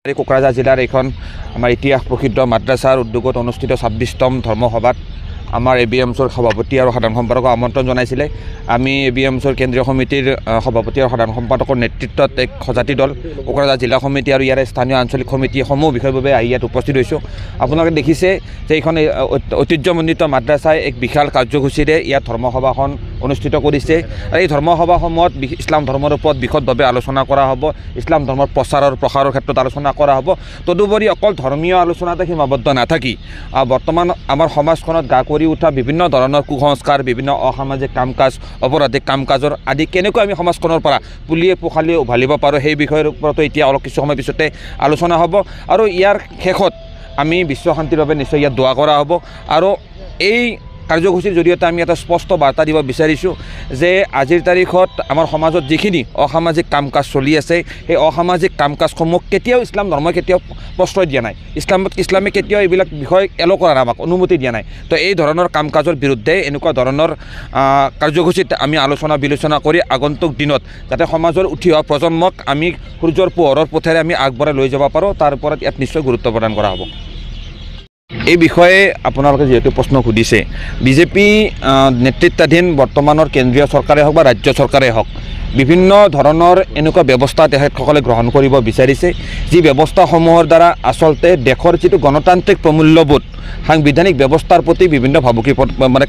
কোকৰাঝাৰ জিলাৰ এখন আমাৰ ইতিহাস প্ৰসিদ্ধ মাদ্ৰাছাৰ উদ্যোগত অনুষ্ঠিত 26তম ধৰ্মসভাত আমাৰ ABMSৰ সভাপতি আৰু সাধাৰণ সম্পাদকক আমন্ত্ৰণ জনাইছিলে। আমি ABMSৰ কেন্দ্ৰীয় সমিতিৰ সভাপতি আৰু সাধাৰণ সম্পাদকৰ নেতৃত্বত এক সজাতি দল কোকৰাঝাৰ জিলা সমিতি আৰু ইয়াৰ স্থানীয় আঞ্চলিক সমিতিসমূহ বিষয়ভাৱে আহি ইয়াত উপস্থিত হৈছোঁ। আপোনালোকে দেখিছে যে এইখন ঐতিহ্যমণ্ডিত মাদ্ৰাছাই এক বিশাল কাৰ্যসূচীৰে ইয়াত ধৰ্মসভাখন অনুষ্ঠিত কৰিছে। আৰু এই ধৰ্মসভাসমূহত ইছলাম ধৰ্মৰ ওপৰত বিশদভাৱে আলোচনা কৰা হ'ব, ইছলাম ধৰ্মৰ প্ৰচাৰৰ প্ৰসাৰৰ ক্ষেত্ৰত আলোচনা কৰা হ'ব। তদুপৰি অকল ধৰ্মীয় আলোচনাতে সীমাবদ্ধ নাথাকি বৰ্তমান আমাৰ সমাজখনত গা কৰি উঠা বিভিন্ন ধৰণৰ কুসংস্কাৰ, বিভিন্ন অসামাজিক কাম কাজ, অপৰাধিক কাম কাজৰ আদি কেনেকৈ আমি সমাজখনৰ পৰা পুলিয়ে পোখালিয়ে উভালিব পাৰোঁ সেই বিষয়ৰ ওপৰতো এতিয়া অলপ কিছু সময় পিছতে আলোচনা হ'ব। আৰু ইয়াৰ শেষত আমি বিশ্ব শান্তিৰ বাবে নিশ্চয় ইয়াত দোৱা কৰা হ'ব। আৰু এই কাৰ্যসূচীৰ জৰিয়তে আমি এটা স্পষ্ট বাৰ্তা দিব বিচাৰিছোঁ যে আজিৰ তাৰিখত আমাৰ সমাজত যিখিনি অসামাজিক কাম কাজ চলি আছে সেই অসামাজিক কাম কাজসমূহ কেতিয়াও ইছলাম ধৰ্মই কেতিয়াও প্ৰশ্ৰয় দিয়া নাই। ইছলামে কেতিয়াও এইবিলাক বিষয় এলো কৰা নাই, আমাক অনুমতি দিয়া নাই। তো এই ধৰণৰ কাম কাজৰ বিৰুদ্ধে এনেকুৱা ধৰণৰ কাৰ্যসূচীত আমি আলোচনা বিলোচনা কৰি আগন্তুক দিনত যাতে সমাজৰ উঠি অহা প্ৰজন্মক আমি সূৰ্যৰ পোহৰৰ পথেৰে আমি আগবঢ়াই লৈ যাব পাৰোঁ তাৰ ওপৰত ইয়াত নিশ্চয় গুৰুত্ব প্ৰদান কৰা হ'ব। এই বিষয়ে আপোনালোকে যেহেতু প্ৰশ্ন সুধিছে, বিজেপি নেতৃত্বাধীন বৰ্তমানৰ কেন্দ্ৰীয় চৰকাৰে হওক বা ৰাজ্য চৰকাৰে হওক বিভিন্ন ধৰণৰ এনেকুৱা ব্যৱস্থা তেখেতসকলে গ্ৰহণ কৰিব বিচাৰিছে যি ব্যৱস্থাসমূহৰ দ্বাৰা আচলতে দেশৰ যিটো গণতান্ত্ৰিক প্ৰমূল্যবোধ সাংবিধানিক ব্যৱস্থাৰ প্ৰতি বিভিন্ন ভাবুকি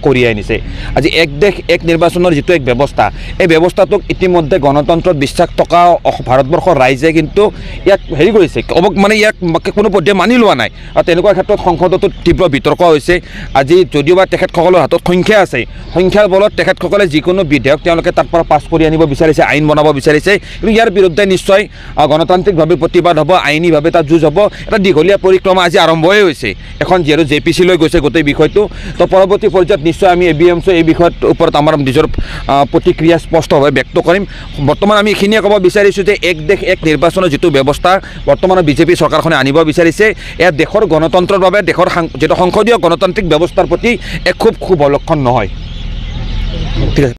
কঢ়িয়াই আনিছে। আজি এক দেশ এক নিৰ্বাচনৰ যিটো এক ব্যৱস্থা, এই ব্যৱস্থাটোক ইতিমধ্যে গণতন্ত্ৰত বিশ্বাস থকা ভাৰতবৰ্ষৰ ৰাইজে কিন্তু ইয়াক হেৰি কৰিছে, ইয়াক কোনো পধ্যে মানি লোৱা নাই। আৰু তেনেকুৱা ক্ষেত্ৰত সংসদতো তীব্ৰ বিতৰ্ক হৈছে। আজি যদিওবা তেখেতসকলৰ হাতত সংখ্যা আছে, সংখ্যাৰ বলত তেখেতসকলে যিকোনো বিধেয়ক তেওঁলোকে তাৰ পৰা পাছ কৰি আনিব বিচাৰিছে, আইন বনাব বিচাৰিছে। কিন্তু ইয়াৰ বিৰুদ্ধে নিশ্চয় গণতান্ত্ৰিকভাৱে প্ৰতিবাদ হ'ব, আইনীভাৱে তাত যুঁজ হ'ব। এটা দীঘলীয়া পৰিক্ৰমা আজি আৰম্ভই হৈছে। এখন যিহেতু JPC লৈ গৈছে গোটেই বিষয়টো, তো পৰৱৰ্তী পৰ্যায়ত নিশ্চয় আমি ABMS এই বিষয়ৰ ওপৰত আমাৰ নিজৰ প্ৰতিক্ৰিয়া স্পষ্টভাৱে ব্যক্ত কৰিম। বৰ্তমান আমি এইখিনিয়ে ক'ব বিচাৰিছোঁ যে এক দেশ এক নিৰ্বাচনৰ যিটো ব্যৱস্থা বৰ্তমানৰ বিজেপি চৰকাৰখনে আনিব বিচাৰিছে, এয়া দেশৰ গণতন্ত্ৰৰ বাবে দেশৰ যিটো সংসদীয় গণতান্ত্ৰিক ব্যৱস্থাৰ প্ৰতি এক খুব শুভ লক্ষণ নহয়। ঠিক আছে।